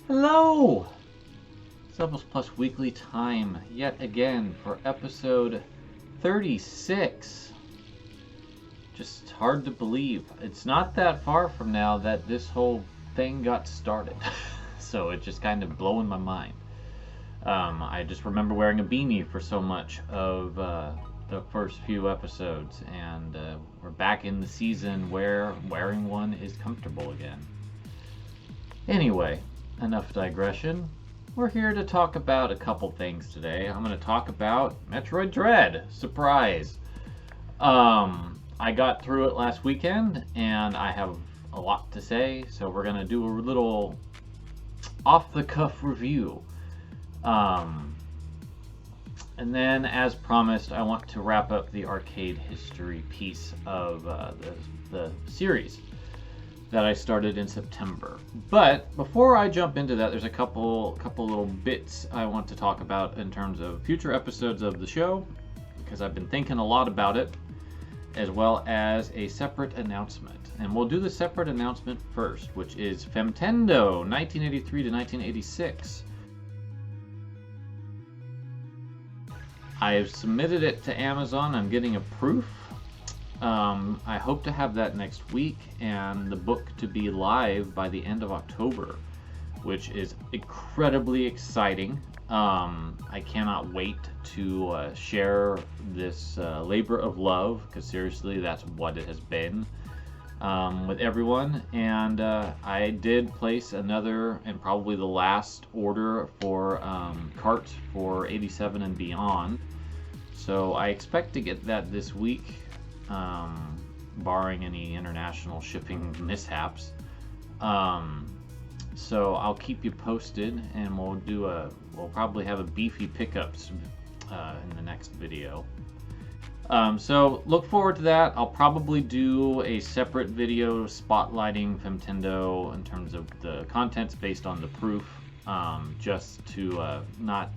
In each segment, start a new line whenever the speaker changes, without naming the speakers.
Hello! Levels Plus Weekly time yet again for episode 36. Just hard to believe. It's not that far from now that this whole thing got started. So it's just kind of blowing my mind. I just remember wearing a beanie for so much of the first few episodes, and we're back in the season where wearing one is comfortable again. Anyway, enough digression. We're here to talk about a couple things today. I'm going to talk about Metroid Dread. Surprise! I got through it last weekend, and I have a lot to say, so we're going to do a little off-the-cuff review. And then, as promised, I want to wrap up the arcade history piece of the series that I started in September. But before I jump into that, there's a couple little bits I want to talk about in terms of future episodes of the show, because I've been thinking a lot about it, as well as a separate announcement. And we'll do the separate announcement first, which is Femtendo 1983 to 1986. I've submitted it to Amazon. I'm getting a proof. I hope to have that next week, and the book to be live by the end of October, which is incredibly exciting. I cannot wait to share this labor of love, because seriously, that's what it has been, with everyone. And I did place another and probably the last order for carts for 87 and beyond. So I expect to get that this week, barring any international shipping mishaps. So I'll keep you posted, and we'll probably have a beefy pickups in the next video. So look forward to that. I'll probably do a separate video spotlighting Femtendo in terms of the contents based on the proof, just to not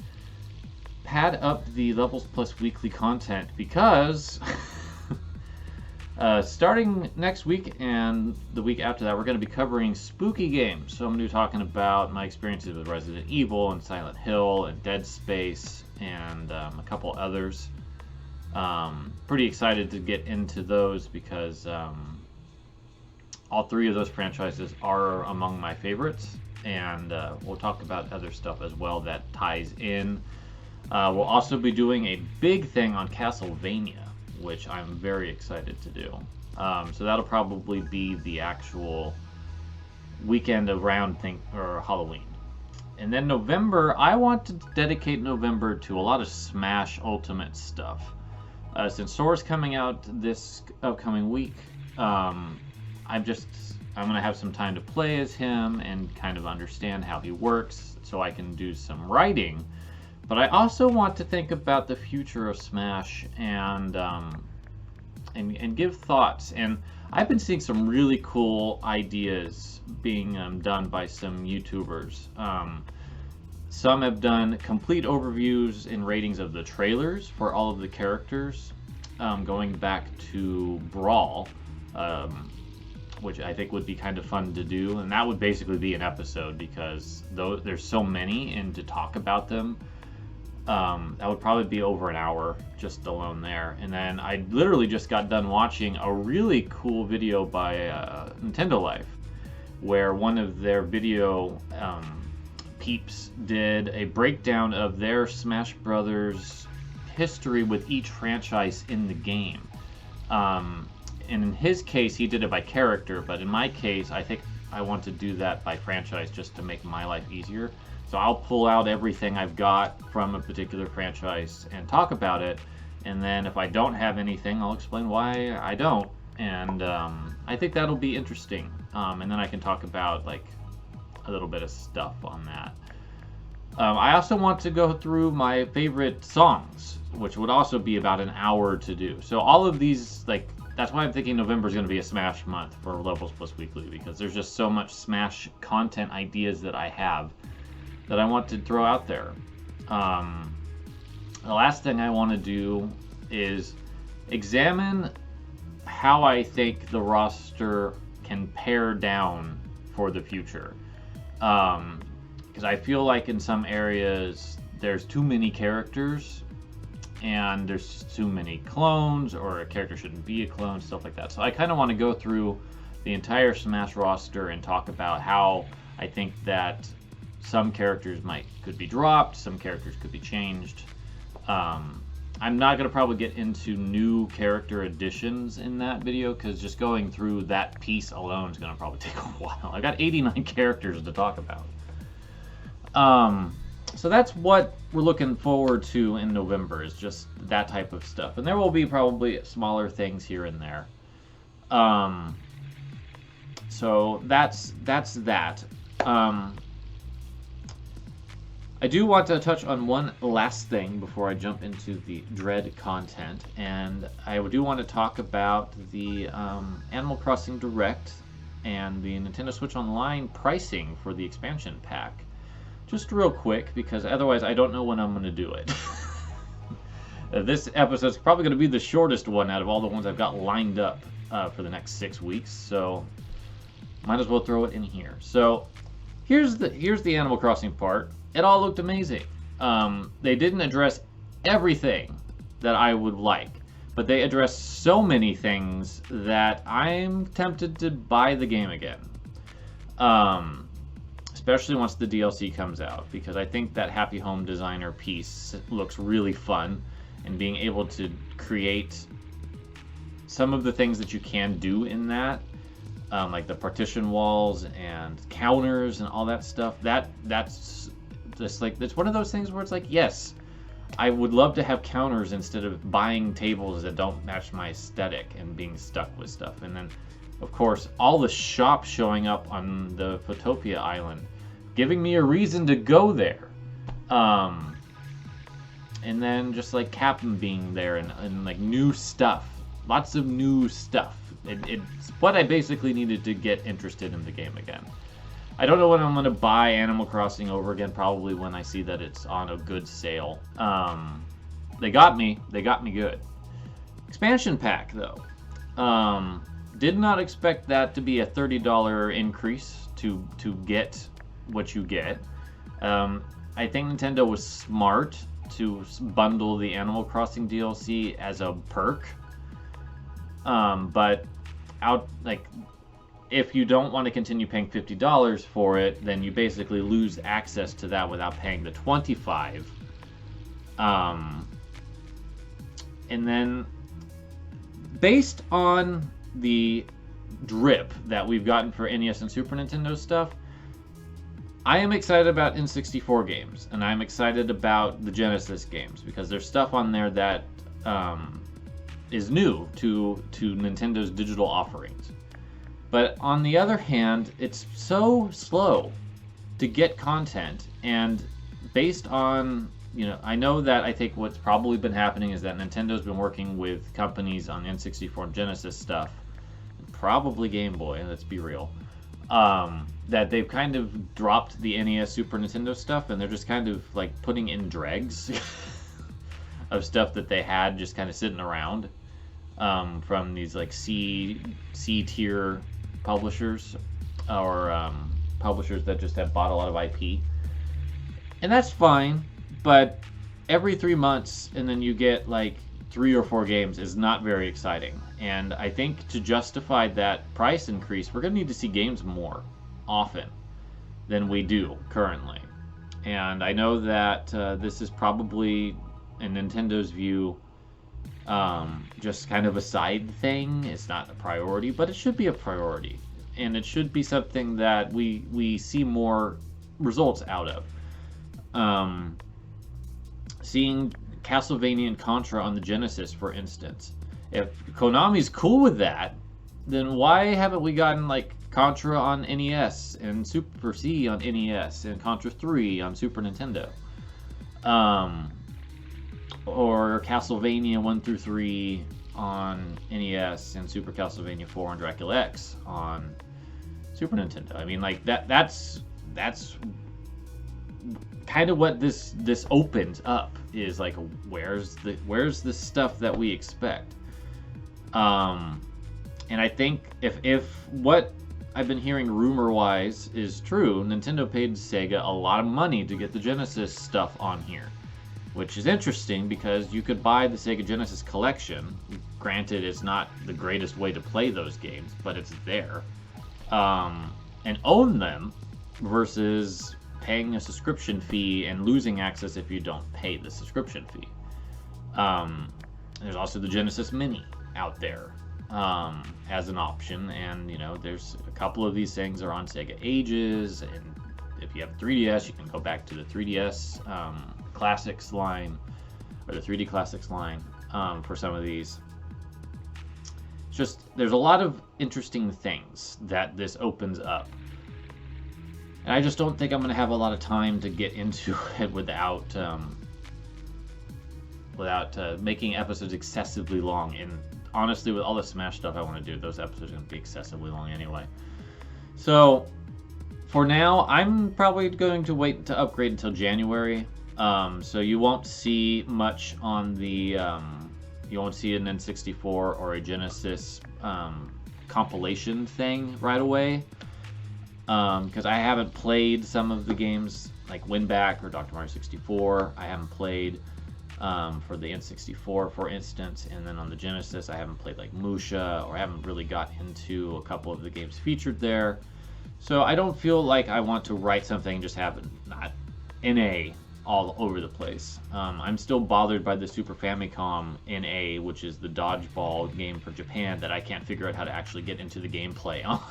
pad up the Levels Plus Weekly content, because starting next week and the week after that, we're going to be covering spooky games. So I'm going to be talking about my experiences with Resident Evil and Silent Hill and Dead Space and a couple others. Pretty excited to get into those, because all three of those franchises are among my favorites, and we'll talk about other stuff as well that ties in. We'll also be doing a big thing on Castlevania, which I'm very excited to do. So that'll probably be the actual weekend around Halloween. And then November, I want to dedicate November to a lot of Smash Ultimate stuff. Since Sora's coming out this upcoming week, I'm gonna have some time to play as him and kind of understand how he works, so I can do some writing. But I also want to think about the future of Smash and give thoughts. And I've been seeing some really cool ideas being done by some YouTubers. Some have done complete overviews and ratings of the trailers for all of the characters, going back to Brawl, which I think would be kind of fun to do. And that would basically be an episode, because there's so many, and to talk about them, that would probably be over an hour just alone there. And then I literally just got done watching a really cool video by Nintendo Life, where one of their video peeps did a breakdown of their Smash Brothers history with each franchise in the game. And in his case, he did it by character, but in my case, I think I want to do that by franchise, just to make my life easier. So I'll pull out everything I've got from a particular franchise and talk about it, and then if I don't have anything, I'll explain why I don't. And I think that'll be interesting. And then I can talk about like a little bit of stuff on that. I also want to go through my favorite songs, which would also be about an hour to do. So all of these, like, that's why I'm thinking November is going to be a Smash month for Levels Plus Weekly, because there's just so much Smash content ideas that I have that I want to throw out there. The last thing I want to do is examine how I think the roster can pare down for the future. because I feel like in some areas there's too many characters and there's too many clones, or a character shouldn't be a clone, stuff like that. So I kind of want to go through the entire Smash roster and talk about how I think that some characters could be dropped, some characters could be changed. I'm not going to probably get into new character additions in that video, because just going through that piece alone is going to probably take a while. I got 89 characters to talk about. So that's what we're looking forward to in November, is just that type of stuff. And there will be probably smaller things here and there. So that's that. I do want to touch on one last thing before I jump into the Dread content, and I do want to talk about the Animal Crossing Direct and the Nintendo Switch Online pricing for the expansion pack. Just real quick, because otherwise I don't know when I'm going to do it. This episode's probably going to be the shortest one out of all the ones I've got lined up for the next 6 weeks, so might as well throw it in here. So here's the Animal Crossing part. It all looked amazing. They didn't address everything that I would like, but they addressed so many things that I'm tempted to buy the game again. Especially once the DLC comes out, because I think that Happy Home Designer piece looks really fun, and being able to create some of the things that you can do in that, like the partition walls and counters and all that stuff, that's just like, it's one of those things where it's like, yes, I would love to have counters instead of buying tables that don't match my aesthetic and being stuck with stuff. And then, of course, all the shops showing up on the Photopia Island, giving me a reason to go there. And then just like Captain being there and like new stuff. Lots of new stuff. It's what I basically needed to get interested in the game again. I don't know when I'm going to buy Animal Crossing over again, probably when I see that it's on a good sale. They got me good. Expansion pack, though. Did not expect that to be a $30 increase to get what you get. I think Nintendo was smart to bundle the Animal Crossing DLC as a perk. But if you don't want to continue paying $50 for it, then you basically lose access to that without paying the $25. And then, based on the drip that we've gotten for NES and Super Nintendo stuff, I am excited about N64 games, and I'm excited about the Genesis games, because there's stuff on there that is new to Nintendo's digital offerings. But on the other hand, it's so slow to get content, and based on, I know that I think what's probably been happening is that Nintendo's been working with companies on N64 and Genesis stuff, probably Game Boy, let's be real, that they've kind of dropped the NES Super Nintendo stuff, and they're just kind of like putting in dregs of stuff that they had just kind of sitting around from these like C tier publishers, or publishers that just have bought a lot of IP. And that's fine, but every 3 months and then you get like 3 or 4 games is not very exciting. And I think to justify that price increase, we're going to need to see games more often than we do currently. And I know that this is probably, in Nintendo's view, just kind of a side thing. It's not a priority, but it should be a priority, and it should be something that we see more results out of. Seeing Castlevania and Contra on the Genesis, for instance, if Konami's cool with that, then why haven't we gotten like Contra on NES and Super C on NES and Contra 3 on Super Nintendo? Or Castlevania 1 through 3 on NES and Super Castlevania 4 and Dracula X on Super Nintendo. I mean, like that's kind of what this opens up, is like, where's the stuff that we expect? And I think if what I've been hearing rumor-wise is true, Nintendo paid Sega a lot of money to get the Genesis stuff on here. Which is interesting because you could buy the Sega Genesis collection. Granted, it's not the greatest way to play those games, but it's there. And own them versus paying a subscription fee and losing access if you don't pay the subscription fee. There's also the Genesis Mini out there as an option, and there's a couple of these things are on Sega Ages, and if you have a 3DS, you can go back to the 3DS Classics line, or the 3D Classics line for some of these. It's just, there's a lot of interesting things that this opens up. And I just don't think I'm going to have a lot of time to get into it without making episodes excessively long. And honestly, with all the Smash stuff I want to do, those episodes are going to be excessively long anyway. So, for now, I'm probably going to wait to upgrade until January. So you won't see much on the, you won't see an N64 or a Genesis compilation thing right away. Because I haven't played some of the games like Winback or Dr. Mario 64. I haven't played for the N64, for instance. And then on the Genesis, I haven't played like Musha, or I haven't really got into a couple of the games featured there. So I don't feel like I want to write something and just have it not NA all over the place. I'm still bothered by the Super Famicom NA, which is the dodgeball game for Japan that I can't figure out how to actually get into the gameplay on.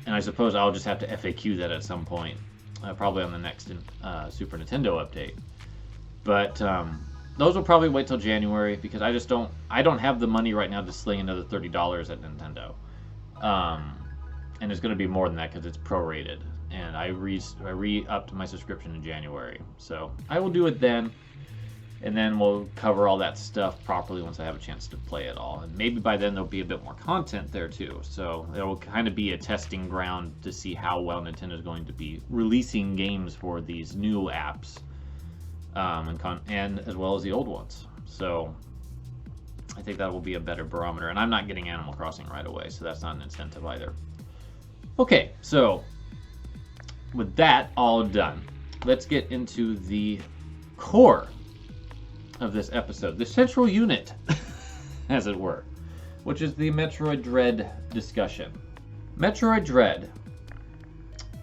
And I suppose I'll just have to FAQ that at some point, probably on the next Super Nintendo update. But those will probably wait till January, because I don't have the money right now to sling another $30 at Nintendo. And it's going to be more than that because it's prorated. And I re-upped my subscription in January. So I will do it then. And then we'll cover all that stuff properly once I have a chance to play it all. And maybe by then there'll be a bit more content there too. So it will kind of be a testing ground to see how well Nintendo is going to be releasing games for these new apps. And as well as the old ones. So I think that will be a better barometer. And I'm not getting Animal Crossing right away, so that's not an incentive either. Okay, so with that all done, let's get into the core of this episode, the central unit, as it were, which is the Metroid Dread discussion. Metroid Dread,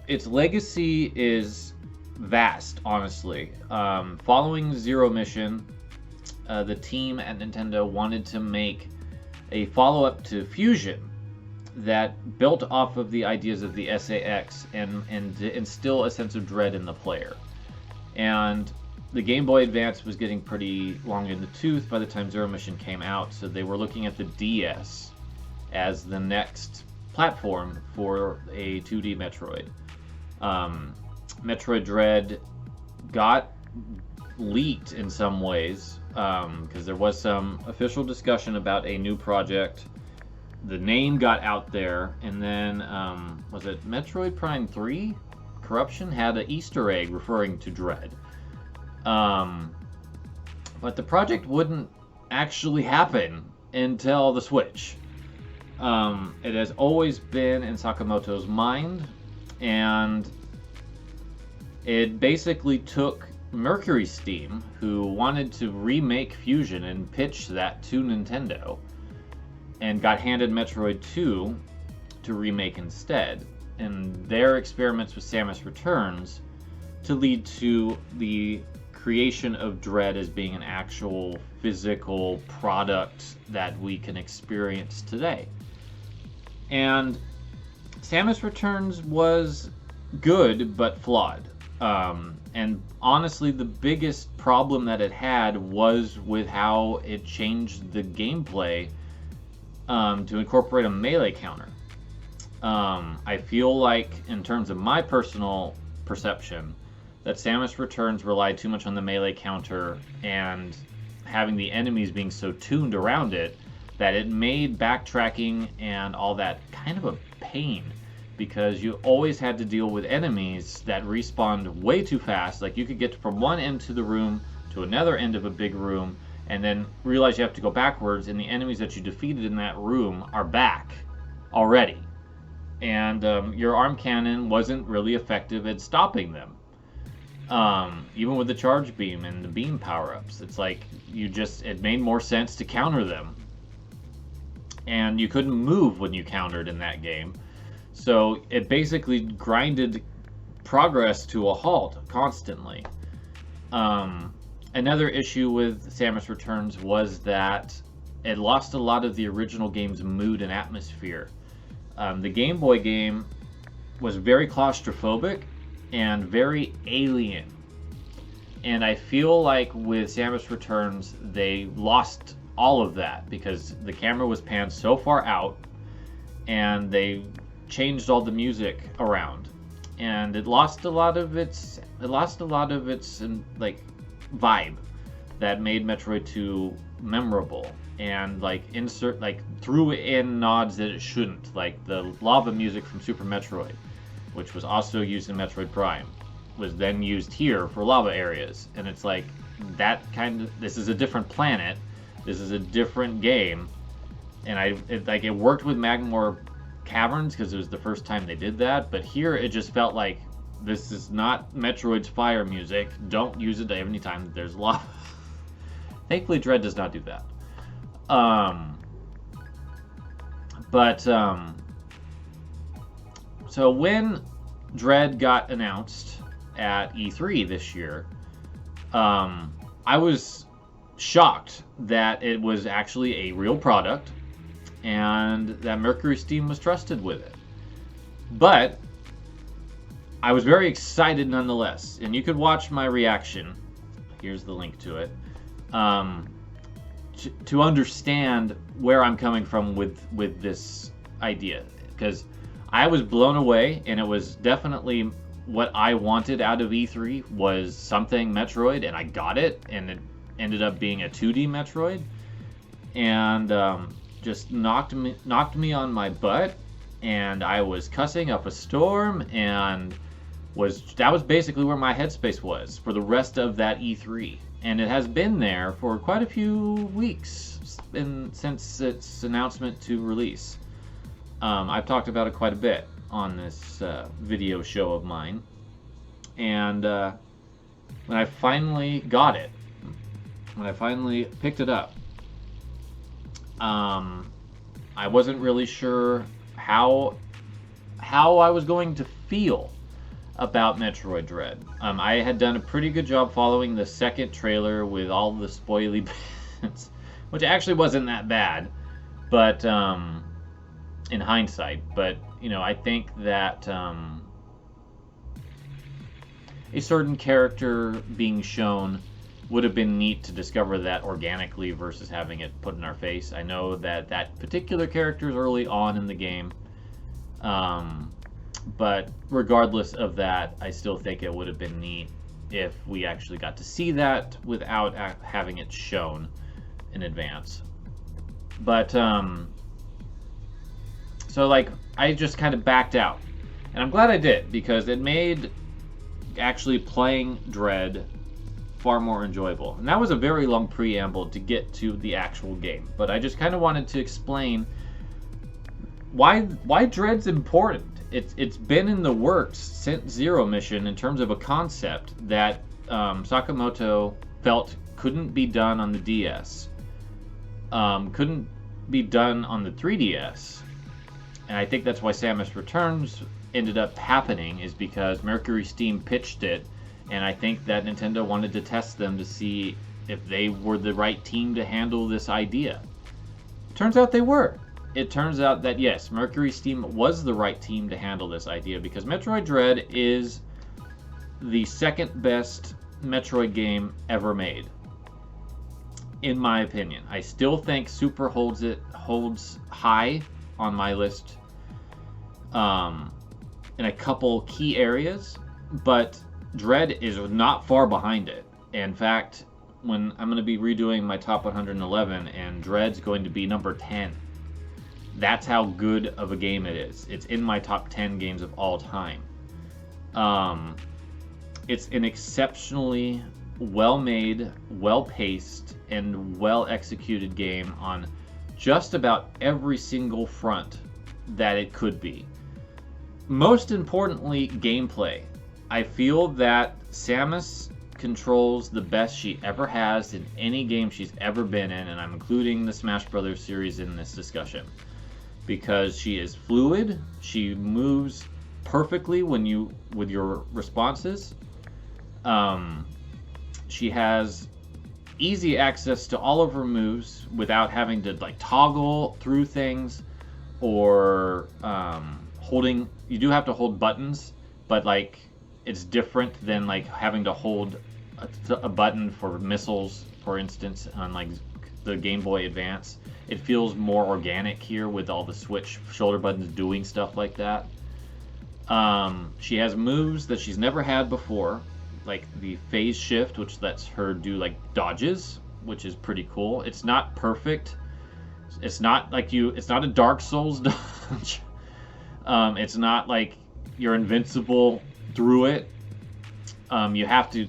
its legacy is vast, honestly. Following Zero Mission, the team at Nintendo wanted to make a follow-up to Fusion that built off of the ideas of the SAX and instill a sense of dread in the player. And the Game Boy Advance was getting pretty long in the tooth by the time Zero Mission came out, so they were looking at the DS as the next platform for a 2D Metroid. Metroid Dread got leaked in some ways, because there was some official discussion about a new project. The name got out there, and then, was it Metroid Prime 3? Corruption had an Easter egg referring to Dread. But the project wouldn't actually happen until the Switch. It has always been in Sakamoto's mind, and it basically took Mercury Steam, who wanted to remake Fusion and pitch that to Nintendo, and got handed Metroid 2 to remake instead. And their experiments with Samus Returns to lead to the creation of Dread as being an actual physical product that we can experience today. And Samus Returns was good but flawed. And honestly, the biggest problem that it had was with how it changed the gameplay to incorporate a melee counter. I feel like, in terms of my personal perception, that Samus Returns relied too much on the melee counter and having the enemies being so tuned around it that it made backtracking and all that kind of a pain, because you always had to deal with enemies that respawned way too fast. Like, you could get from one end to the room to another end of a big room, and then realize you have to go backwards, and the enemies that you defeated in that room are back already. And your arm cannon wasn't really effective at stopping them. Even with the charge beam and the beam power-ups, it's like it made more sense to counter them. And you couldn't move when you countered in that game. So it basically grinded progress to a halt constantly. Another issue with Samus Returns was that it lost a lot of the original game's mood and atmosphere. The Game Boy game was very claustrophobic and very alien. And I feel like with Samus Returns, they lost all of that because the camera was panned so far out, and they changed all the music around, and it lost a lot of its like vibe that made Metroid 2 memorable, and threw in nods that it shouldn't, like the lava music from Super Metroid, which was also used in Metroid Prime, was then used here for lava areas. And it's like, this is a different planet, this is a different game, and it worked with Magmore Caverns because it was the first time they did that, but here it just felt like, this is not Metroid's fire music, don't use it any time that there's lava. Thankfully Dread does not do that. So when Dread got announced at E3 this year, I was shocked that it was actually a real product and that Mercury Steam was trusted with it. But I was very excited nonetheless, and you could watch my reaction. Here's the link to it. To understand where I'm coming from with this idea, because I was blown away, and it was definitely what I wanted out of E3 was something Metroid, and I got it, and it ended up being a 2D Metroid, and just knocked me on my butt, and I was cussing up a storm, and that was basically where my headspace was for the rest of that E3. And it has been there for quite a few weeks since its announcement to release. I've talked about it quite a bit on this video show of mine. And when I finally got it, when I finally picked it up, I wasn't really sure how I was going to feel about Metroid Dread. I had done a pretty good job following the second trailer with all the spoily bits, which actually wasn't that bad, but in hindsight. But I think that a certain character being shown would have been neat to discover that organically versus having it put in our face. I know that particular character is early on in the game, but regardless of that, I still think it would have been neat if we actually got to see that without having it shown in advance. But so I just kind of backed out, and I'm glad I did, because it made actually playing Dread far more enjoyable. And that was a very long preamble to get to the actual game, but I just kind of wanted to explain why Dread's important. It's been in the works since Zero Mission in terms of a concept that Sakamoto felt couldn't be done on the DS, couldn't be done on the 3DS, and I think that's why Samus Returns ended up happening, is because Mercury Steam pitched it, and I think that Nintendo wanted to test them to see if they were the right team to handle this idea. Turns out they were. It turns out that yes, Mercury Steam was the right team to handle this idea, because Metroid Dread is the second best Metroid game ever made, in my opinion. I still think Super holds high on my list in a couple key areas, but Dread is not far behind it. In fact, when I'm going to be redoing my top 111, and Dread's going to be number 10. That's how good of a game it is. It's in my top 10 games of all time. It's an exceptionally well-made, well-paced, and well-executed game on just about every single front that it could be. Most importantly, gameplay. I feel that Samus controls the best she ever has in any game she's ever been in, and I'm including the Smash Brothers series in this discussion, because she is fluid, she moves perfectly with your responses. She has easy access to all of her moves without having to like toggle through things or holding. You do have to hold buttons, but like it's different than like having to hold a button for missiles, for instance, on like the Game Boy Advance. It feels more organic here with all the switch shoulder buttons doing stuff like that. She has moves that she's never had before, like the phase shift, which lets her do like dodges, which is pretty cool. It's not perfect. It's not like it's not a Dark Souls dodge. It's not like you're invincible through it. You have to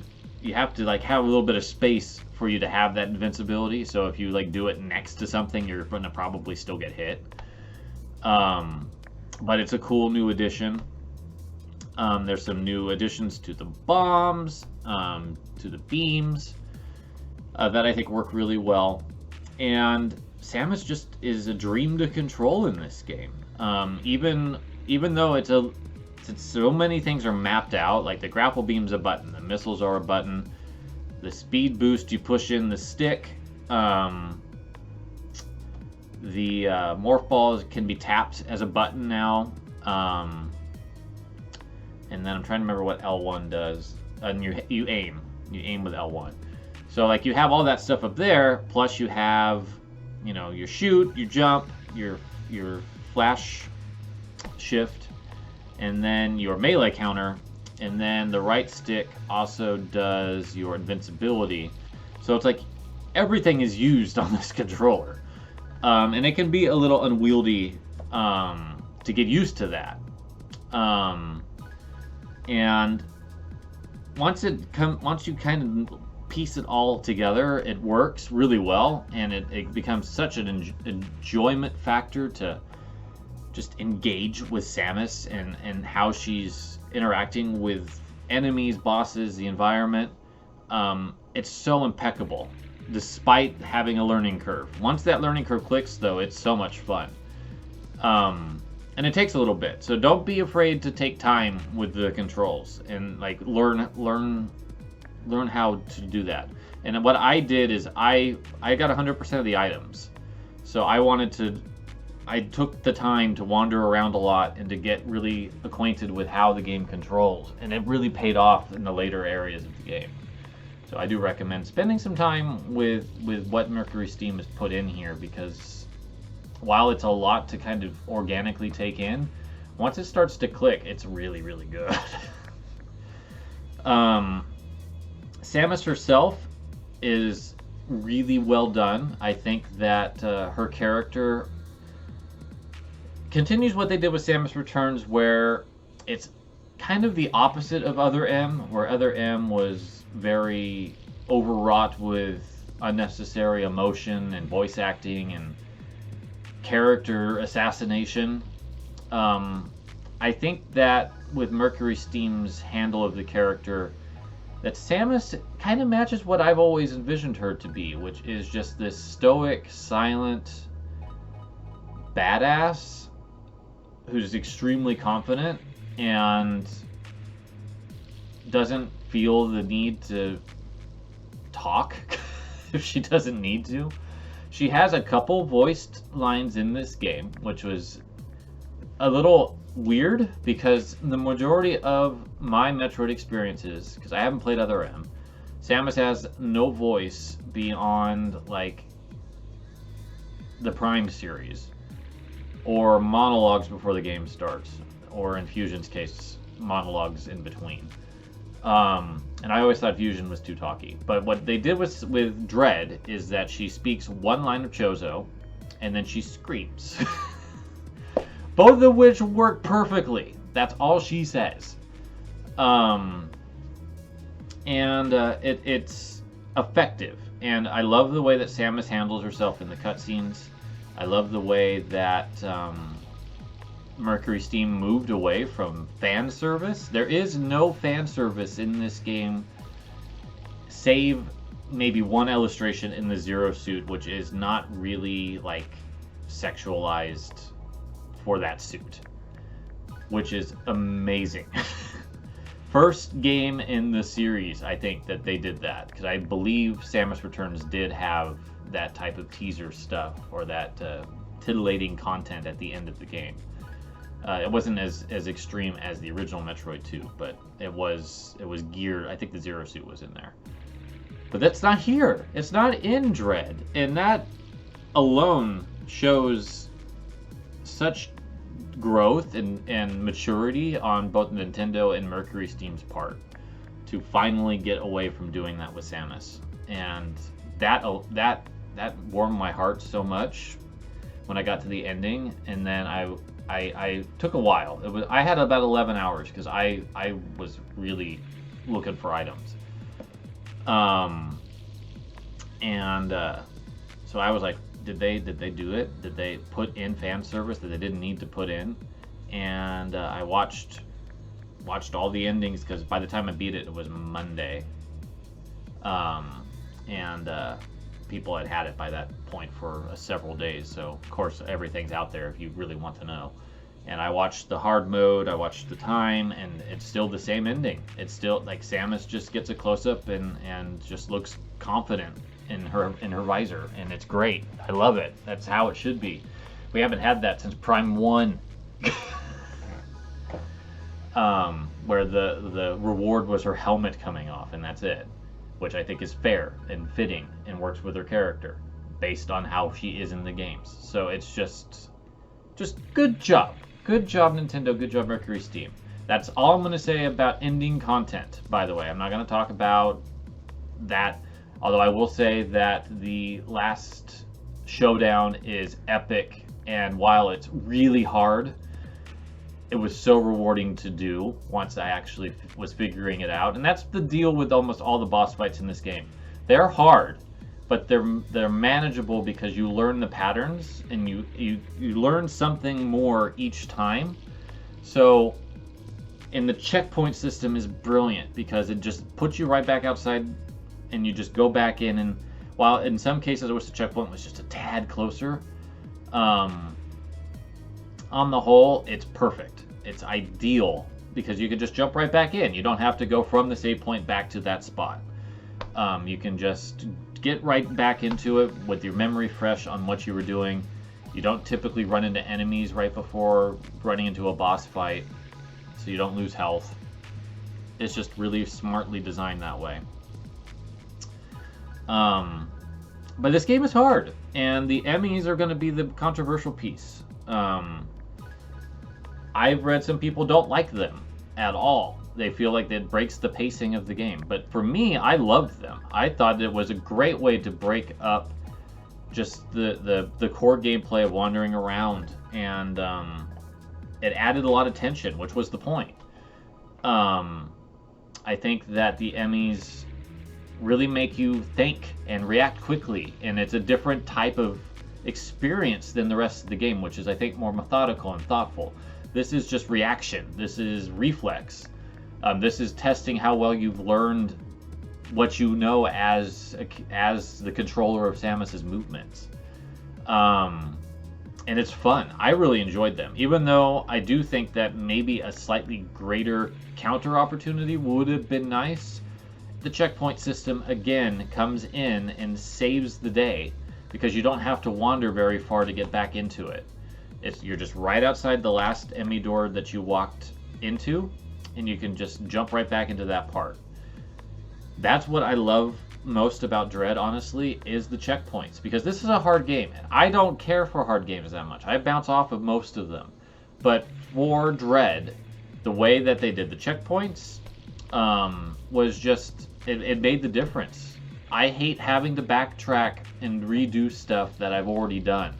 like have a little bit of space for you to have that invincibility. So if you like do it next to something, you're going to probably still get hit. But it's a cool new addition. There's some new additions to the bombs, to the beams, that I think work really well. And Samus just is a dream to control in this game. Even though it's so many things are mapped out, like the grapple beam's a button, the missiles are a button, the speed boost you push in the stick, the morph balls can be tapped as a button now, and then I'm trying to remember what L1 does, and you aim with L1. So like you have all that stuff up there, plus you have, you know, your shoot, your jump, your flash shift, and then your melee counter, and then the right stick also does your invincibility. So it's like everything is used on this controller, and it can be a little unwieldy to get used to that. And once you kind of piece it all together, it works really well, and it becomes such an enjoyment factor to just engage with Samus and how she's interacting with enemies, bosses, the environment. It's so impeccable, despite having a learning curve. Once that learning curve clicks, though, it's so much fun. And it takes a little bit, so don't be afraid to take time with the controls and like learn how to do that. And what I did is I got 100% of the items, so I took the time to wander around a lot and to get really acquainted with how the game controls, and it really paid off in the later areas of the game. So I do recommend spending some time with what Mercury Steam has put in here, because while it's a lot to kind of organically take in, once it starts to click, it's really, really good. Samus herself is really well done. I think that her character continues what they did with Samus Returns, where it's kind of the opposite of Other M, where Other M was very overwrought with unnecessary emotion and voice acting and character assassination. I think that with Mercury Steam's handle of the character, that Samus kind of matches what I've always envisioned her to be, which is just this stoic, silent badass who's extremely confident and doesn't feel the need to talk if she doesn't need to. She has a couple voiced lines in this game, which was a little weird, because the majority of my Metroid experiences, because I haven't played Other M, Samus has no voice beyond like the Prime series or monologues before the game starts, or in Fusion's case, monologues in between. And I always thought Fusion was too talky. But what they did with Dread is that she speaks one line of Chozo, and then she screams. Both of which work perfectly. That's all she says. and it's effective. And I love the way that Samus handles herself in the cutscenes. I love the way that Mercury Steam moved away from fan service. There is no fan service in this game, save maybe one illustration in the Zero suit, which is not really like sexualized for that suit, which is amazing. First game in the series, I think, that they did that, because I believe Samus Returns did have that type of teaser stuff, or that titillating content at the end of the game. It wasn't as extreme as the original Metroid 2, but it was geared. I think the Zero suit was in there, but that's not here. It's not in Dread, and that alone shows such growth and maturity on both Nintendo and Mercury Steam's part to finally get away from doing that with Samus. And that warmed my heart so much when I got to the ending. And then I took a while. I had about 11 hours because I was really looking for items. So I was like, did they do it? Did they put in fan service that they didn't need to put in? And I watched all the endings, because by the time I beat it, it was Monday. People had it by that point for several days. So of course everything's out there if you really want to know. And I watched the hard mode, I watched the time, and it's still the same ending. It's still like Samus just gets a close up and just looks confident in her visor, and it's great. I love it. That's how it should be. We haven't had that since Prime 1. Where the reward was her helmet coming off, and that's it. Which I think is fair and fitting and works with her character based on how she is in the games. So it's just good job. Good job, Nintendo. Good job, Mercury Steam. That's all I'm going to say about ending content, by the way. I'm not going to talk about that. Although I will say that the last showdown is epic, and while it's really hard, it was so rewarding to do once I actually was figuring it out. And that's the deal with almost all the boss fights in this game. They're hard, but they're manageable because you learn the patterns, and you learn something more each time. So, and the checkpoint system is brilliant because it just puts you right back outside, and you just go back in, and while in some cases I wish the checkpoint was just a tad closer, on the whole, it's perfect. It's ideal because you can just jump right back in. You don't have to go from the save point back to that spot. You can just get right back into it with your memory fresh on what you were doing. You don't typically run into enemies right before running into a boss fight, so you don't lose health. It's just really smartly designed that way. But this game is hard, and the Emmys are going to be the controversial piece. I've read some people don't like them at all. They feel like it breaks the pacing of the game. But for me, I loved them. I thought it was a great way to break up just the core gameplay of wandering around, and it added a lot of tension, which was the point. I think that the Emmys really make you think and react quickly, and it's a different type of experience than the rest of the game, which is, I think, more methodical and thoughtful. This is just reaction. This is reflex. This is testing how well you've learned what you know as the controller of Samus's movements. And it's fun. I really enjoyed them, even though I do think that maybe a slightly greater counter opportunity would have been nice. The checkpoint system, again, comes in and saves the day because you don't have to wander very far to get back into it. You're just right outside the last Emmy door that you walked into, and you can just jump right back into that part. That's what I love most about Dread, honestly, is the checkpoints, because this is a hard game, and I don't care for hard games that much. I bounce off of most of them. But for Dread, the way that they did the checkpoints was just, it made the difference. I hate having to backtrack and redo stuff that I've already done.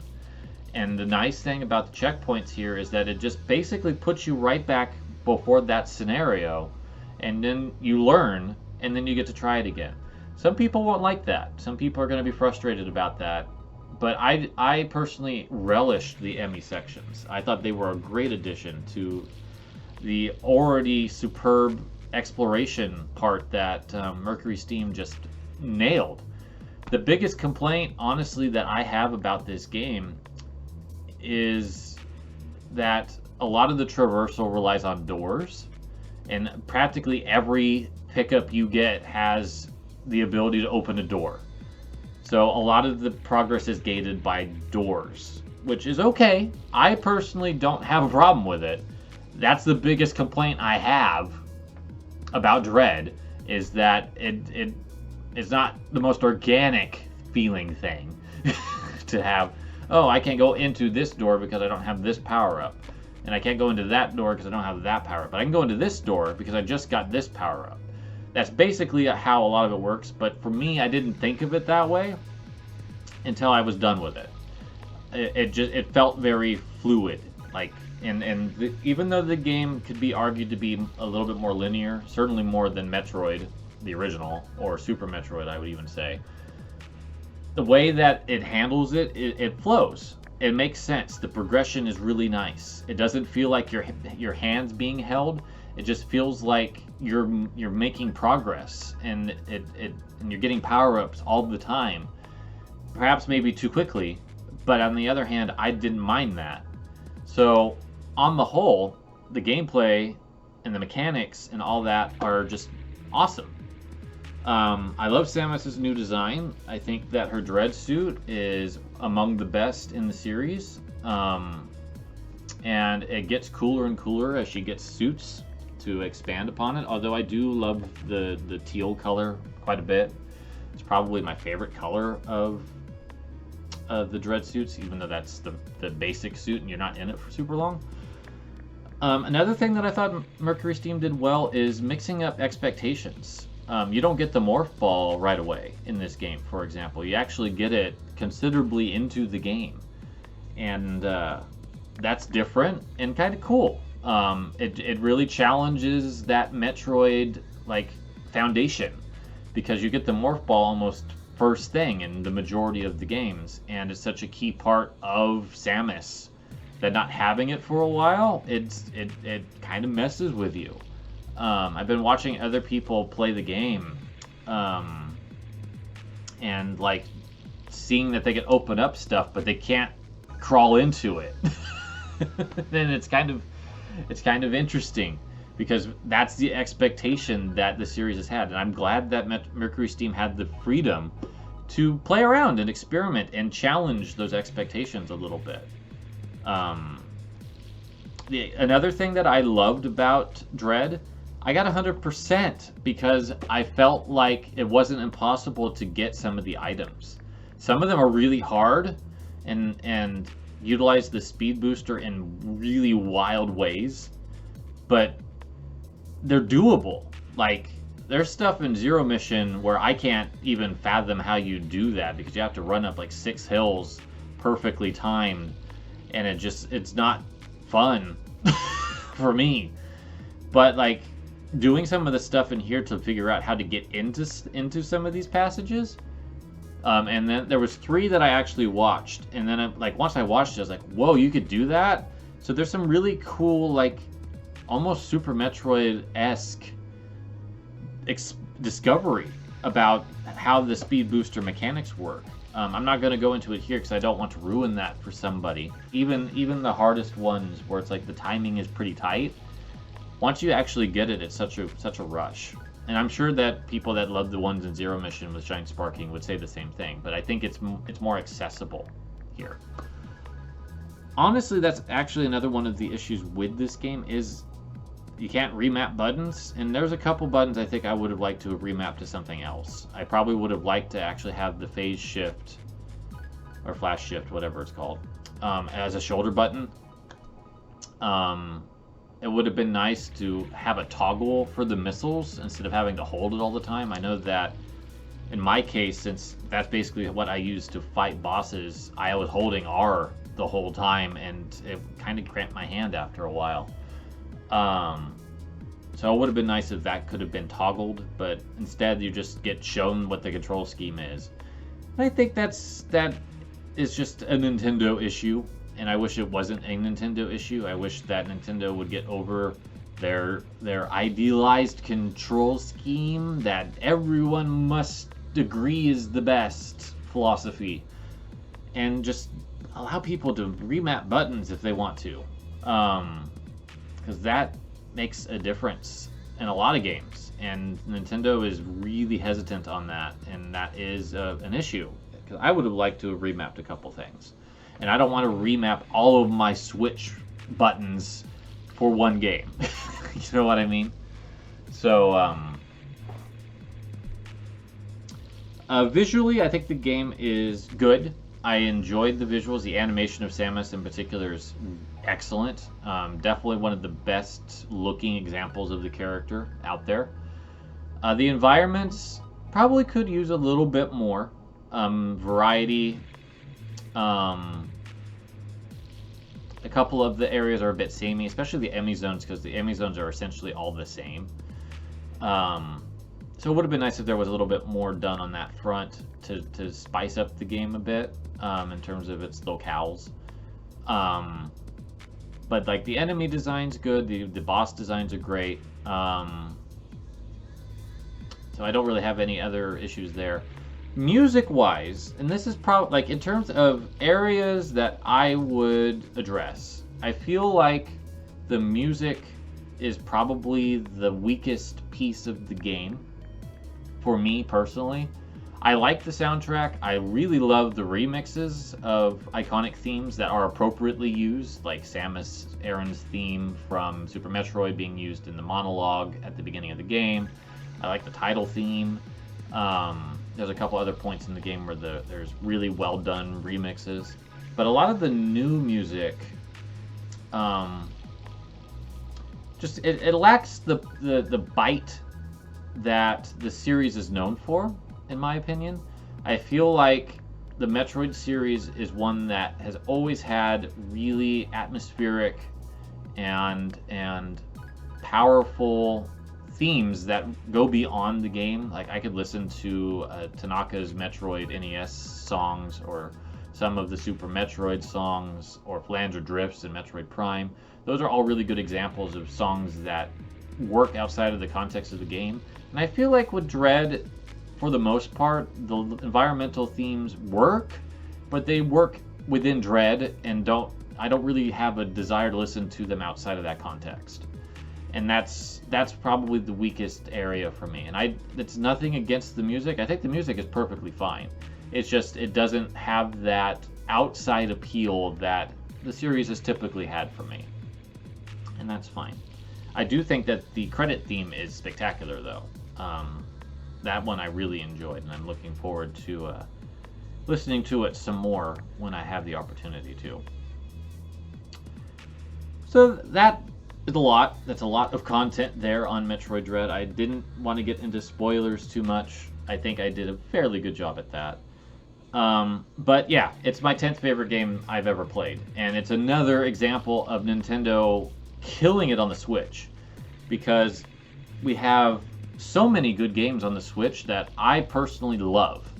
And the nice thing about the checkpoints here is that it just basically puts you right back before that scenario, and then you learn, and then you get to try it again. Some people won't like that. Some people are going to be frustrated about that. But I personally relished the Emmy sections. I thought they were a great addition to the already superb exploration part that Mercury Steam just nailed. The biggest complaint, honestly, that I have about this game is that a lot of the traversal relies on doors, and practically every pickup you get has the ability to open a door. So a lot of the progress is gated by doors, which is okay. I personally don't have a problem with it. That's the biggest complaint I have about Dread, is that it's not the most organic feeling thing to have, oh, I can't go into this door because I don't have this power up. And I can't go into that door because I don't have that power up. But I can go into this door because I just got this power up. That's basically how a lot of it works. But for me, I didn't think of it that way until I was done with it. It felt very fluid. Like, even though the game could be argued to be a little bit more linear, certainly more than Metroid, the original, or Super Metroid, I would even say, the way that it handles it flows. It makes sense. The progression is really nice. It doesn't feel like your hands being held. It just feels like you're making progress, and and you're getting power-ups all the time. Perhaps maybe too quickly, but on the other hand, I didn't mind that. So on the whole, the gameplay and the mechanics and all that are just awesome. I love Samus's new design. I think that her Dread suit is among the best in the series. And it gets cooler and cooler as she gets suits to expand upon it. Although I do love the teal color quite a bit. It's probably my favorite color of the Dread suits, even though that's the basic suit and you're not in it for super long. Another thing that I thought Mercury Steam did well is mixing up expectations. You don't get the morph ball right away in this game, for example. You actually get it considerably into the game. And that's different and kind of cool. It really challenges that Metroid foundation, because you get the morph ball almost first thing in the majority of the games, and it's such a key part of Samus that not having it for a while, it kind of messes with you. I've been watching other people play the game, and seeing that they can open up stuff, but they can't crawl into it. Then it's kind of interesting, because that's the expectation that the series has had, and I'm glad that Mercury Steam had the freedom to play around and experiment and challenge those expectations a little bit. Another thing that I loved about Dread, I got 100% because I felt like it wasn't impossible to get some of the items. Some of them are really hard and utilize the speed booster in really wild ways, but they're doable. There's stuff in Zero Mission where I can't even fathom how you do that, because you have to run up 6 hills perfectly timed, and it's not fun for me. But doing some of the stuff in here to figure out how to get into some of these passages, and then there was 3 that I actually watched, and then once I watched it, I was like, whoa, you could do that? So there's some really cool almost Super Metroid-esque discovery about how the speed booster mechanics work. I'm not going to go into it here because I don't want to ruin that for somebody. Even the hardest ones where it's the timing is pretty tight, once you actually get it, it's such a rush. And I'm sure that people that love the ones in Zero Mission with Shine Sparking would say the same thing, but I think it's more accessible here. Honestly, that's actually another one of the issues with this game, is you can't remap buttons, and there's a couple buttons I think I would have liked to have remapped to something else. I probably would have liked to actually have the phase shift, or flash shift, whatever it's called, as a shoulder button. It would have been nice to have a toggle for the missiles instead of having to hold it all the time. I know that in my case, since that's basically what I use to fight bosses, I was holding R the whole time, and it kind of cramped my hand after a while. So it would have been nice if that could have been toggled, but instead you just get shown what the control scheme is. And I think that is just a Nintendo issue, and I wish it wasn't a Nintendo issue. I wish that Nintendo would get over their idealized control scheme that everyone must agree is the best philosophy, and just allow people to remap buttons if they want to, because that makes a difference in a lot of games, and Nintendo is really hesitant on that, and that is an issue, because I would have liked to have remapped a couple things, and I don't want to remap all of my Switch buttons for one game. You know what I mean? So visually, I think the game is good. I enjoyed the visuals. The animation of Samus in particular is excellent. Definitely one of the best looking examples of the character out there. The environments probably could use a little bit more variety. A couple of the areas are a bit samey, especially the Emmy zones, because the Emmy zones are essentially all the same. So it would have been nice if there was a little bit more done on that front to spice up the game a bit in terms of its locales. But like the enemy design's good, the boss designs are great. So I don't really have any other issues there. Music-wise, and this is probably like in terms of areas that I would address, I feel like the music is probably the weakest piece of the game for me personally. I like the soundtrack. I really love the remixes of iconic themes that are appropriately used, like Samus Aran's theme from Super Metroid being used in the monologue at the beginning of the game. I like the title theme. There's a couple other points in the game where there's really well done remixes, but a lot of the new music, just it lacks the bite that the series is known for, in my opinion. I feel like the Metroid series is one that has always had really atmospheric and powerful themes that go beyond the game. Like I could listen to Tanaka's Metroid NES songs, or some of the Super Metroid songs, or Flanger Drifts and Metroid Prime. Those are all really good examples of songs that work outside of the context of the game. And I feel like with Dread, for the most part, the environmental themes work, but they work within Dread, and I don't really have a desire to listen to them outside of that context. And that's probably the weakest area for me. And it's nothing against the music. I think the music is perfectly fine. It's just it doesn't have that outside appeal that the series has typically had for me. And that's fine. I do think that the credit theme is spectacular, though. That one I really enjoyed, and I'm looking forward to listening to it some more when I have the opportunity to. So that is a lot. That's a lot of content there on Metroid Dread. I didn't want to get into spoilers too much. I think I did a fairly good job at that. But yeah, it's my 10th favorite game I've ever played, and it's another example of Nintendo killing it on the Switch, because we have so many good games on the Switch that I personally love.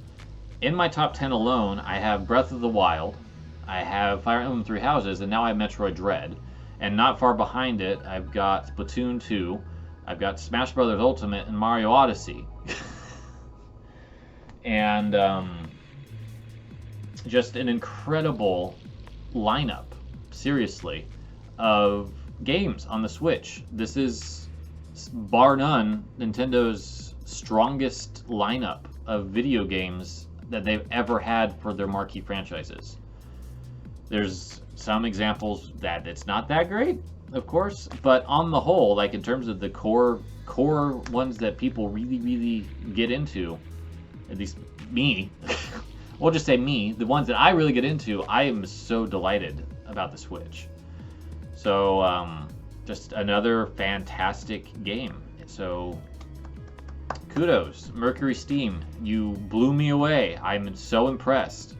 In my top 10 alone, I have Breath of the Wild, I have Fire Emblem Three Houses, and now I have Metroid Dread. And not far behind it, I've got Splatoon 2, I've got Smash Bros. Ultimate, and Mario Odyssey. And just an incredible lineup, seriously, of games on the Switch. This is, bar none, Nintendo's strongest lineup of video games that they've ever had for their marquee franchises. There's some examples that it's not that great, of course, but on the whole, like in terms of the core ones that people really get into, at least me, we'll just say me, the ones that I really get into, I am so delighted about the Switch. So just another fantastic game. So kudos, Mercury Steam, you blew me away. I'm so impressed.